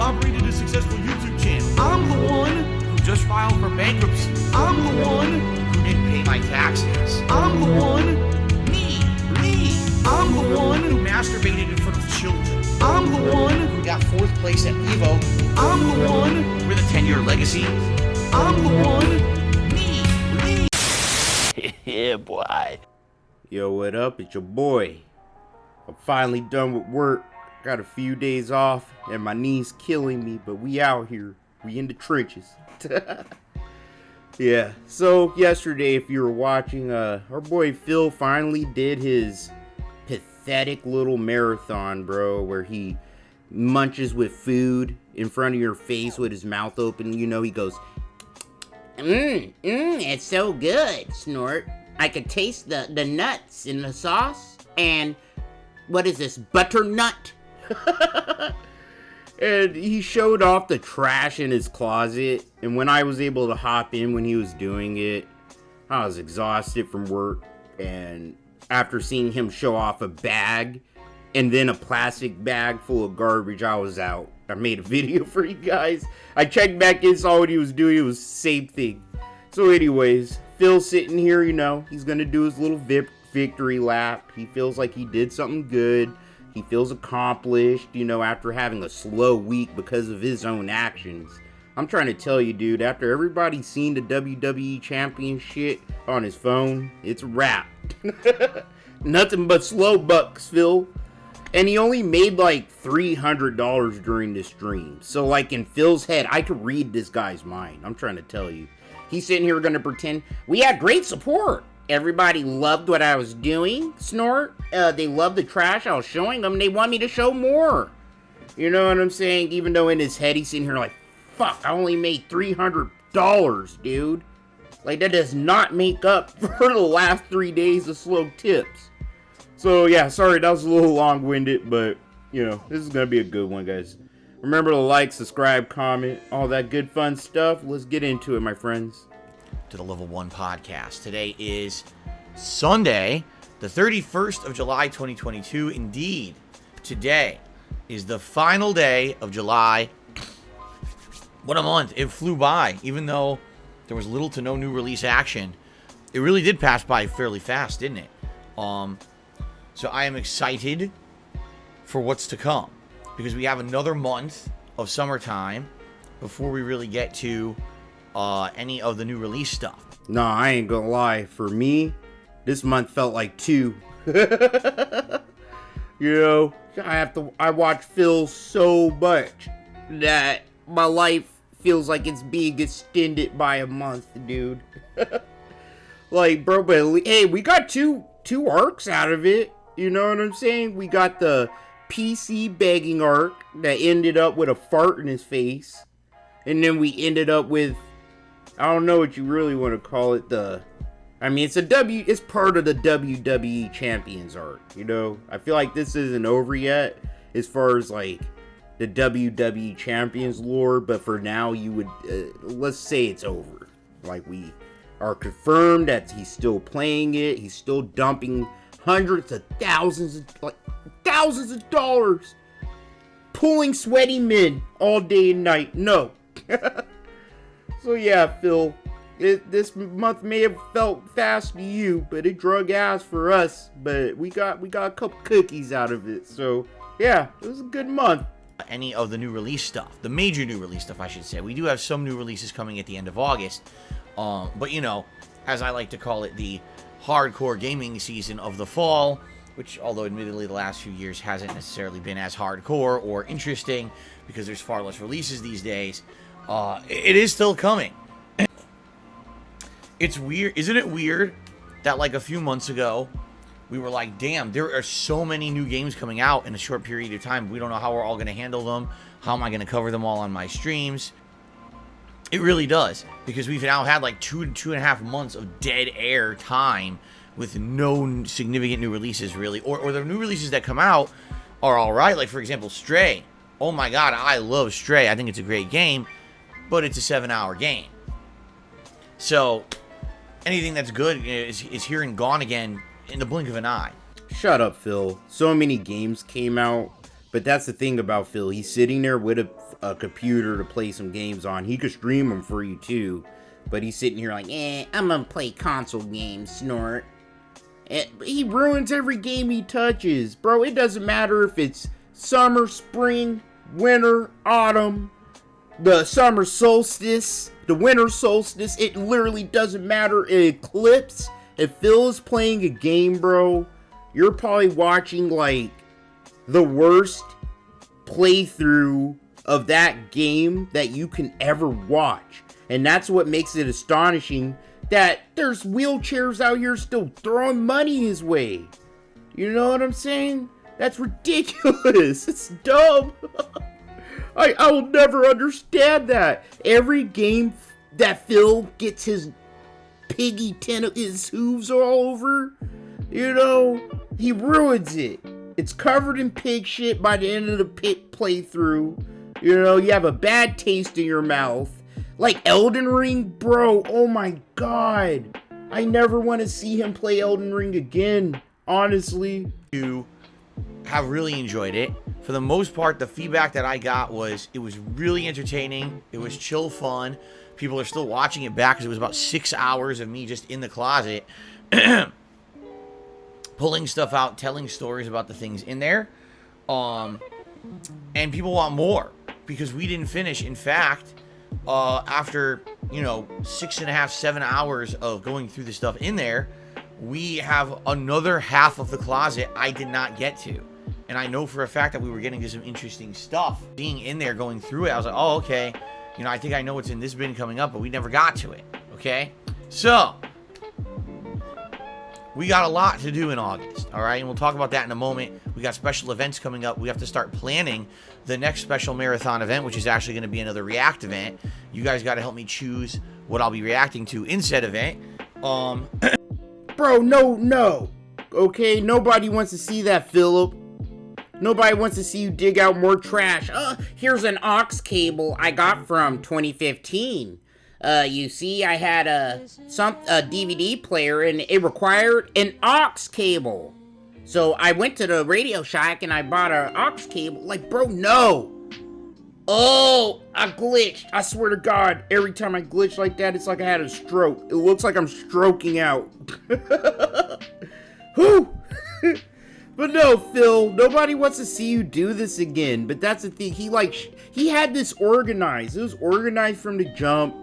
operated a successful YouTube channel. I'm the one Who just filed for bankruptcy. I'm the one Who didn't pay my taxes. I'm the one Me. I'm the one Who masturbated in front of children. I'm the one Who got 4th place at Evo I'm the one with a 10-year legacy. I'm the one Me. Yeah, boy. Yo, what up? It's your boy. I'm finally done with work. Got a few days off and my knee's killing me, but we out here. We in the trenches. Yeah, so yesterday, if you were watching, our boy Phil finally did his pathetic little marathon, bro, where he munches with food in front of your face with his mouth open. You know, he goes, it's so good, snort. I could taste the nuts in the sauce. And what is this, butternut? And he showed off the trash in his closet. And when I was able to hop in when he was doing it, I was exhausted from work. And after seeing him show off a bag and then a plastic bag full of garbage, I was out. I made a video for you guys. I checked back in, saw what he was doing. It was the same thing. So anyways, Phil's sitting here, you know, he's going to do his little victory lap. He feels like he did something good. He feels accomplished, you know, after having a slow week because of his own actions. I'm trying to tell you, dude, after everybody's seen the WWE Champion shit on his phone, it's a wrap. Nothing but slow bucks, Phil. And he only made like $300 during this stream. So like in Phil's head, I could read this guy's mind. I'm trying to tell you. He's sitting here gonna pretend we had great support. Everybody loved what I was doing, snort. They loved the trash I was showing them. They want me to show more. You know what I'm saying? Even though in his head he's sitting here like, fuck, I only made $300, dude. Like, that does not make up for the last 3 days of slow tips. So, yeah, sorry, that was a little long-winded, but, you know, this is going to be a good one, guys. Remember to like, subscribe, comment, all that good fun stuff. Let's get into it, my friends. To the Level 1 podcast. Today is Sunday, the 31st of July, 2022. Indeed, today is the final day of July. What a month. It flew by. Even though there was little to no new release action, it really did pass by fairly fast, didn't it? So I am excited for what's to come, because we have another month of summertime before we really get to any of the new release stuff. Nah, I ain't gonna lie. For me, this month felt like 2. You know, I watch Phil so much that my life feels like it's being extended by a month, dude. Like, bro, but hey, we got two arcs out of it. You know what I'm saying? We got the PC begging arc that ended up with a fart in his face. And then we ended up with, I don't know what you really want to call it, it's part of the WWE Champions arc, you know? I feel like this isn't over yet as far as like the WWE Champions lore, but for now you would, let's say it's over. Like, we are confirmed that he's still playing it, he's still dumping hundreds of thousands of dollars, pulling sweaty men all day and night. No. So yeah, Phil, this month may have felt fast to you, but it drug ass for us. But we got a couple cookies out of it. So yeah, it was a good month. Any of the new release stuff, the major new release stuff, I should say. We do have some new releases coming at the end of August. But you know, as I like to call it, the hardcore gaming season of the fall, which, although admittedly the last few years hasn't necessarily been as hardcore or interesting because there's far less releases these days, it is still coming. It's weird, isn't it weird that like a few months ago we were like, damn, there are so many new games coming out in a short period of time. We don't know how we're all going to handle them. How am I going to cover them all on my streams? It really does, because we've now had like 2.5 months of dead air time with no significant new releases, really. Or the new releases that come out are all right. Like, for example, Stray. Oh my god, I love Stray. I think it's a great game, but it's a 7-hour game. So anything that's good is here and gone again in the blink of an eye. Shut up, Phil. So many games came out, But that's the thing about Phil. He's sitting there with a computer to play some games on. He could stream them for you too. But he's sitting here like, I'm gonna play console games, snort. He ruins every game he touches. Bro, it doesn't matter if it's summer, spring, winter, autumn, the summer solstice, the winter solstice. It literally doesn't matter. An eclipse. If Phil is playing a game, bro, you're probably watching like the worst playthrough of that game that you can ever watch. And that's what makes it astonishing that there's wheelchairs out here still throwing money his way. You know what I'm saying? That's ridiculous. It's dumb. I will never understand that. Every game that Phil gets his his hooves all over, you know, he ruins it. It's covered in pig shit by the end of the playthrough. You know, you have a bad taste in your mouth. Like Elden Ring, bro, oh my god. I never want to see him play Elden Ring again, honestly. You have really enjoyed it. For the most part, the feedback that I got was it was really entertaining. It was chill fun. People are still watching it back because it was about 6 hours of me just in the closet pulling stuff out, telling stories about the things in there. And people want more because we didn't finish. In fact, after, 6.5, 7 hours of going through the stuff in there, we have another half of the closet I did not get to. And I know for a fact that we were getting to some interesting stuff. Being in there, going through it, I was like, oh, okay. I think I know what's in this bin coming up, but we never got to it. Okay? So, we got a lot to do in August. All right? And we'll talk about that in a moment. We got special events coming up. We have to start planning the next special marathon event, which is actually going to be another React event. You guys got to help me choose what I'll be reacting to in said event. Bro, no. Okay? Nobody wants to see that, Philip. Nobody wants to see you dig out more trash. Here's an aux cable I got from 2015. You see, I had a DVD player and it required an aux cable. So I went to the Radio Shack and I bought an aux cable. Like, bro, no. Oh, I glitched. I swear to God, every time I glitch like that, it's like I had a stroke. It looks like I'm stroking out. Whew. But no, Phil, nobody wants to see you do this again. But that's the thing. He had this organized. It was organized from the jump.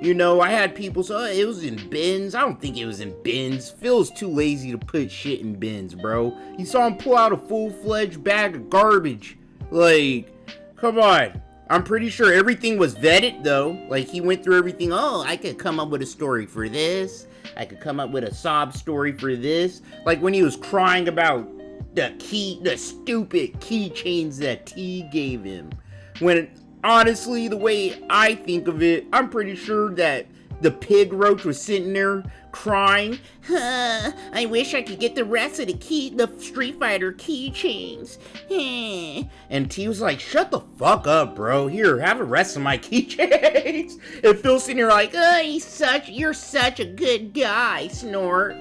I had people say, it was in bins. I don't think it was in bins. Phil's too lazy to put shit in bins, bro. You saw him pull out a full-fledged bag of garbage. Like, come on. I'm pretty sure everything was vetted, though. Like, he went through everything. Oh, I could come up with a story for this. I could come up with a sob story for this. Like, when he was crying about the stupid keychains that T gave him. When, honestly, the way I think of it, I'm pretty sure that the pig roach was sitting there crying. I wish I could get the rest of the Street Fighter keychains. And T was like, shut the fuck up, bro. Here, have the rest of my keychains. And Phil's sitting there like, you're such a good guy, Snort.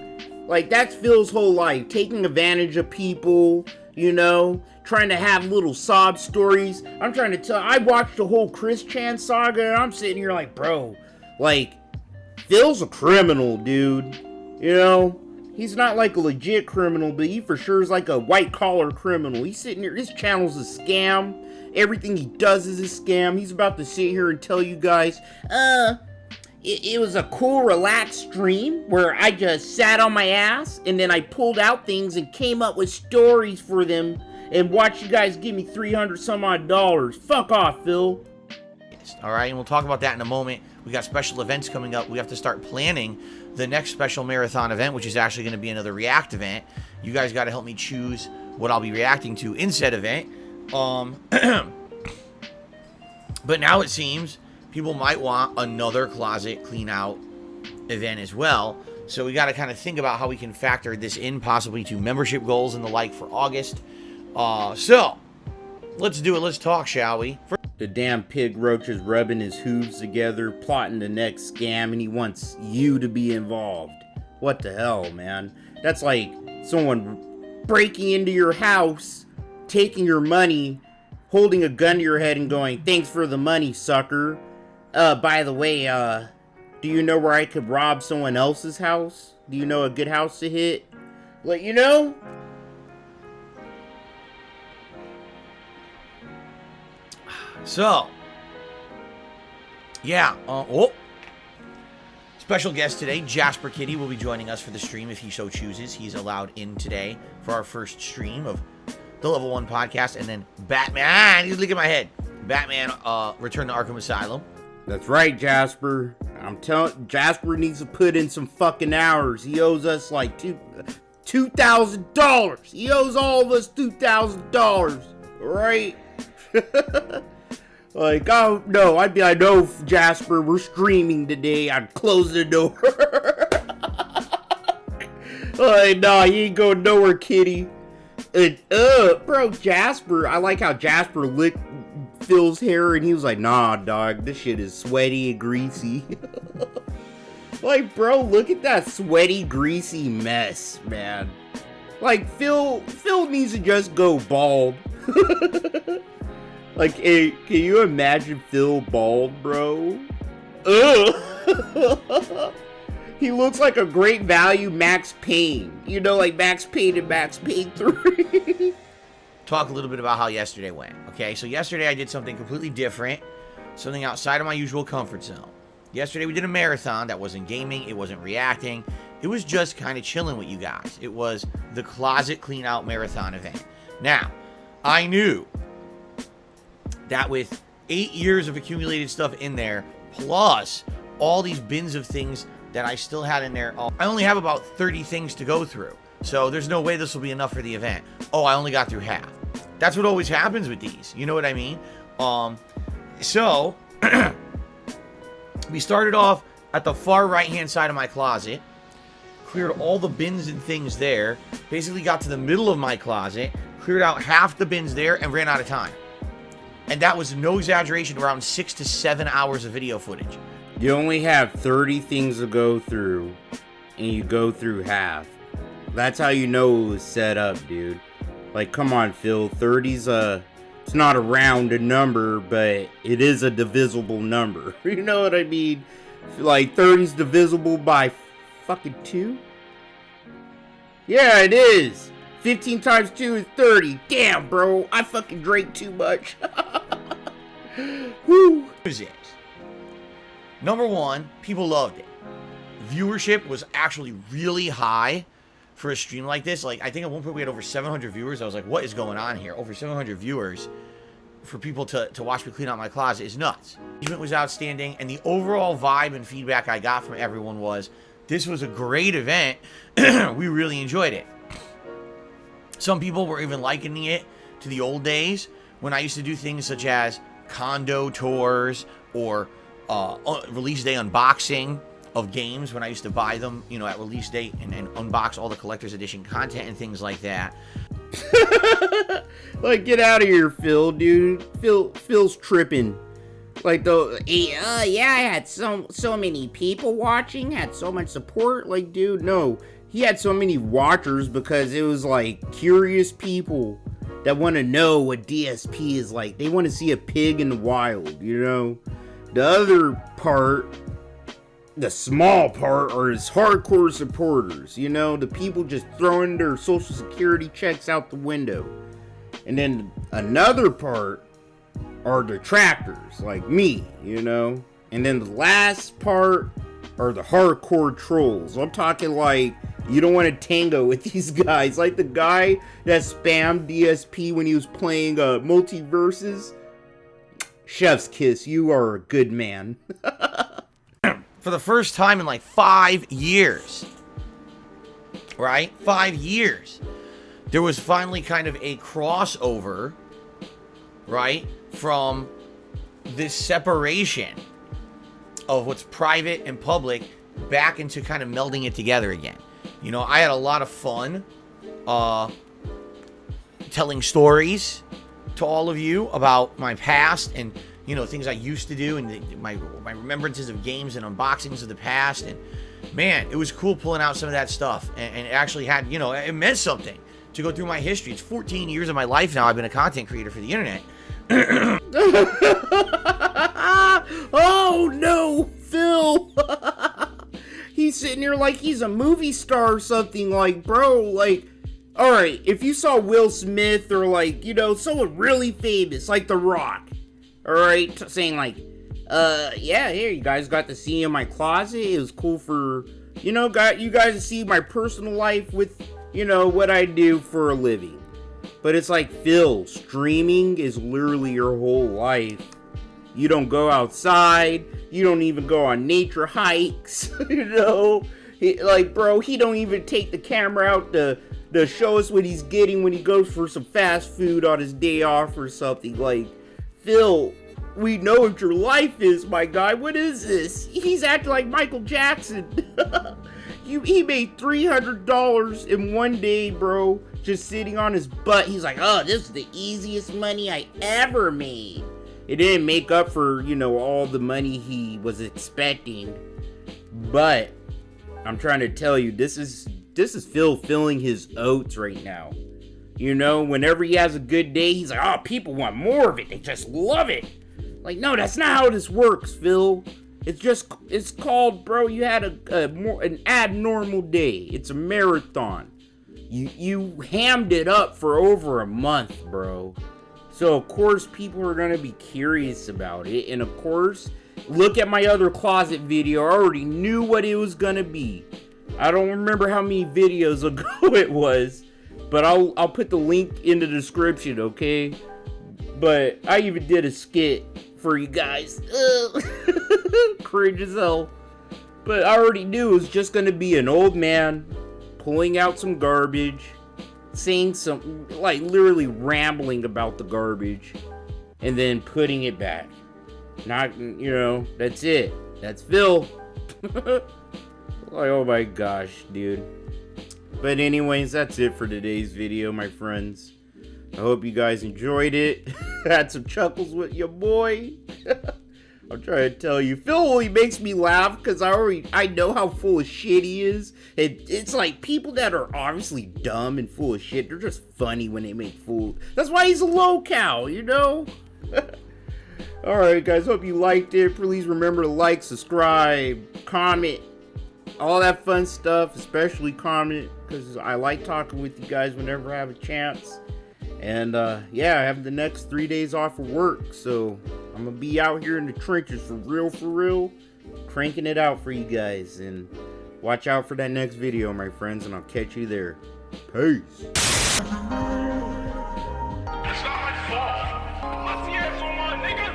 Like, that's Phil's whole life, taking advantage of people, trying to have little sob stories. I'm trying to tell, I watched the whole Chris Chan saga, and I'm sitting here like, bro, like, Phil's a criminal, dude. He's not like a legit criminal, but he for sure is like a white-collar criminal. He's sitting here, his channel's a scam. Everything he does is a scam. He's about to sit here and tell you guys, it was a cool, relaxed stream where I just sat on my ass and then I pulled out things and came up with stories for them and watched you guys give me $300 some odd. Fuck off, Phil. All right, and we'll talk about that in a moment. We got special events coming up. We have to start planning the next special marathon event, which is actually going to be another React event. You guys got to help me choose what I'll be reacting to in said event. But now it seems people might want another closet clean out event as well. So we got to kind of think about how we can factor this in possibly to membership goals and the like for August. So let's do it. Let's talk, shall we? The damn pig roach is rubbing his hooves together, plotting the next scam, and he wants you to be involved. What the hell, man? That's like someone breaking into your house, taking your money, holding a gun to your head and going, "Thanks for the money, sucker. By the way, do you know where I could rob someone else's house? Do you know a good house to hit? Let you know?" So, yeah. Special guest today, Jasper Kitty, will be joining us for the stream if he so chooses. He's allowed in today for our first stream of the Level 1 podcast. And then Batman, he's looking at my head. Batman, Return to Arkham Asylum. That's right, Jasper. I'm telling Jasper needs to put in some fucking hours. He owes us like $2,000. He owes all of us $2,000. All right? Like, oh, no, I'd be like, "No, Jasper, we're streaming today." I'd close the door. Like, nah, you ain't going nowhere, kitty. And, bro, Jasper, I like how Jasper licked Phil's hair, and he was like, "Nah, dog, this shit is sweaty and greasy." Like, bro, look at that sweaty, greasy mess, man. Like, Phil needs to just go bald. Like, hey, can you imagine Phil bald, bro? Ugh. He looks like a great value Max Payne. You know, like Max Payne and Max Payne 3. Talk a little bit about how yesterday went. Okay, so yesterday I did something completely different, something outside of my usual comfort zone. Yesterday we did a marathon that wasn't gaming, it wasn't reacting, it was just kind of chilling with you guys. It was the closet clean out marathon event. Now, I knew that with 8 years of accumulated stuff in there, plus all these bins of things that I still had in there, I only have about 30 things to go through. So there's no way this will be enough for the event. Oh, I only got through half. That's what always happens with these. You know what I mean? So we started off at the far right-hand side of my closet, cleared all the bins and things there, basically got to the middle of my closet, cleared out half the bins there, and ran out of time. And that was no exaggeration, around 6 to 7 hours of video footage. You only have 30 things to go through, and you go through half. That's how you know it was set up, dude. Like, come on, Phil. 30's it's not a round number, but it is a divisible number. You know what I mean? Like, 30's divisible by fucking 2? Yeah, it is. 15 times 2 is 30. Damn, bro. I fucking drank too much. Woo. Number one, people loved it. Viewership was actually really high for a stream like this. Like, I think at one point we had over 700 viewers. I was like, what is going on here? Over 700 viewers for people to watch me clean out my closet is nuts. Engagement was outstanding, and the overall vibe and feedback I got from everyone was, this was a great event. We really enjoyed it. Some people were even likening it to the old days when I used to do things such as condo tours or release day unboxing of games when I used to buy them, you know, at release date and unbox all the collector's edition content and things like that. Like, get out of here, Phil, dude. Phil's tripping. Like, yeah, I had so many people watching, had so much support. Like, dude, no. He had so many watchers because it was, like, curious people that want to know what DSP is like. They want to see a pig in the wild, you know? The other part, the small part, are his hardcore supporters, you know? The people just throwing their social security checks out the window. And then another part are detractors, like me, you know? And then the last part are the hardcore trolls. I'm talking like, you don't want to tango with these guys. Like the guy that spammed DSP when he was playing Multiverses. Chef's kiss, you are a good man. For the first time in like 5 years, right? 5 years. There was finally kind of a crossover, right? From this separation of what's private and public back into kind of melding it together again. You know, I had a lot of fun telling stories to all of you about my past and, you know, things I used to do and my remembrances of games and unboxings of the past. And man, it was cool pulling out some of that stuff, and it actually had, you know, it meant something to go through my history. It's 14 years of my life now. I've been a content creator for the internet. Oh no, Phil. He's sitting here like he's a movie star or something. Like, bro, like, all right, if you saw Will Smith or like, you know, someone really famous like The Rock, all right, saying like, yeah, here, you guys got to see in my closet. It was cool for, you know, got you guys to see my personal life with, you know, what I do for a living. But it's like, Phil, streaming is literally your whole life. You don't go outside. You don't even go on nature hikes. You know, like, bro, he don't even take the camera out to show us what he's getting when he goes for some fast food on his day off or something. Like, Phil, we know what your life is, my guy. What is this? He's acting like Michael Jackson. He made $300 in one day, bro, just sitting on his butt. He's like, oh, this is the easiest money I ever made. It didn't make up for, you know, all the money he was expecting. But I'm trying to tell you, this is Phil filling his oats right now. You know, whenever he has a good day, he's like, oh, people want more of it. They just love it. Like, no, that's not how this works, Phil. It's called, bro, you had an abnormal day. It's a marathon. You hammed it up for over a month, bro. So, of course, people are going to be curious about it. And, of course, look at my other closet video. I already knew what it was going to be. I don't remember how many videos ago it was. But I'll put the link in the description, okay? But I even did a skit for you guys. Cringe as hell. But I already knew it was just going to be an old man pulling out some garbage, saying some, like, literally rambling about the garbage, and then putting it back. Not, you know, that's it. That's Phil. Like, oh my gosh, dude. But anyways, that's it for today's video, my friends. I hope you guys enjoyed it. Had some chuckles with your boy. I'm trying to tell you, Phil only makes me laugh because I know how full of shit he is. It's like people that are obviously dumb and full of shit, they're just funny when they make fools. That's why he's a low-cal, you know? Alright guys, hope you liked it. Please remember to like, subscribe, comment, all that fun stuff, especially comment, because I like talking with you guys whenever I have a chance. And yeah, I have the next 3 days off of work, so I'm gonna be out here in the trenches for real, cranking it out for you guys. And watch out for that next video, my friends, and I'll catch you there. Peace. It's not my fault. My fears on my nigga.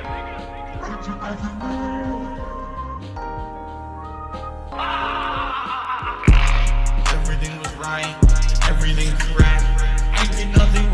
Everything was right, everything correct. I did nothing